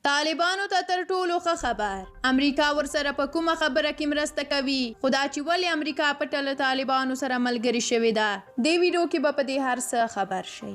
طالبانو ته تر ټولو ښه خبر امریکا ورسره په کومه خبره کې مرسته کوي خو دا چې ولې امریکا پټه له طالبانو سره ملګرې شوې ده دې ویډیو کې به په دې هر څه خبر شئ.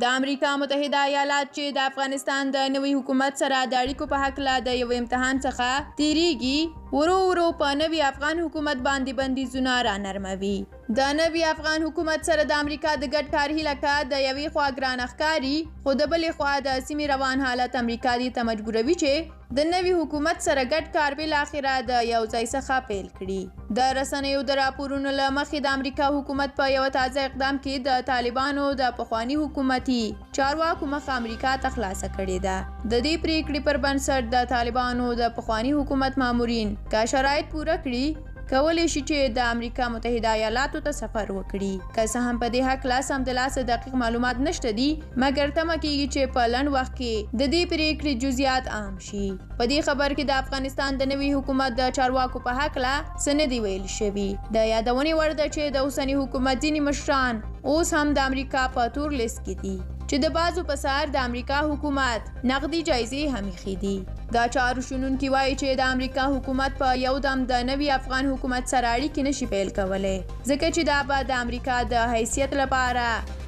د امریکا متحده ایالات چې د افغانستان د نوي حکومت سره د اړیکو په هکله د یو امتحان څخه تیریږي ورو ورو په نوي افغان حکومت باندې بندیزونه رانرموي. د نوي افغان حکومت سره د امریکا د ګډ کار هیله د یوې خوا ګران ښکاري خو د بلې خوا د سیمې روان حالت امریکا دې ته مجبوروي چې د نوي حکومت سره ګډ کار بالاخره د یو ځای څخه پیل کړي. د رسنیو د راپورونو له مخې د امریکا حکومت په یو تازه اقدام کې د طالبانو د پخواني حکومتي چارواکو مخه امریکا ته خلاصه کړې ده. د دې پریکړې پر بنسټ د طالبانو د پخواني حکومت مامورین که شرایط پوره کړي کولی شي چې د امریکا متحده ایالاتو ته سفر وکړي. که څه هم په دې هکله سمدلاسه دقیق معلومات نشته دي مګر تمه کیږي چې په لنډ وخت کې د دې پریکړې جزئیات عام شي. په دې خبر کې د افغانستان د نوي حکومت د چارواکو په هکله څه نه دي ویل شوي. د یادونې وړ ده چې د اوسني حکومت ځینې مشران اوس هم د امریکا په تور لیست کې دي چې د بعضو په سر د امریکا حکومت نقدي جایزې هم ایښي دي. دا چارو شنونکي وایي چې د امریکا حکومت په یو دم د نوي افغان حکومت سره اړیکې نشي پیل کولی ځکه چې دا به د امریکا د حیثیت لپاره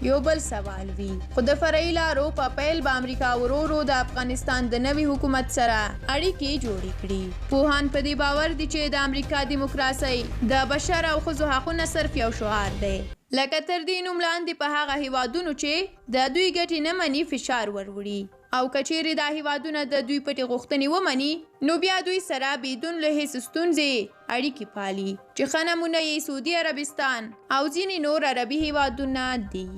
یو بل سوال وي. خو د فرعي لارو په پیل به امریکا ورو ورو د افغانستان د نوي حکومت سره اړیکې جوړې کړي. پوهان په دې باور دي چې د امریکا دیموکراسۍ د بشر او ښځو حقونه صرف یو شعار دی لکه تر دې نوم لاندې په هغه هیوادونو چې د دوی ګټې نه مني فشار وروړي او که چیرې دا هیوادونه د دوی پټې غوښتنې ومني نو بیا دوی سره بدون له هیڅ ستونزې اړیکې پالي چې ښه نمونه یې سعودي عربستان او ځینې نور عربي هیوادونه دي.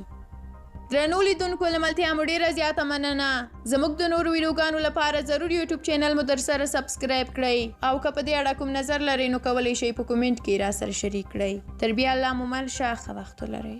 درنو لیدونکو له ملتیا مو ډېره زیاته مننه. زموږ د نورو ویډیوګانو لپاره ضرور یوټیوب چینل مو درسره سبسکرایب کړئ او که په دې اړه کوم نظر لرئ نو کولی شئ په کومنټ کې راسره شریک کړئ. تر بیا الله مو مل شه. ښه وخت ولرئ.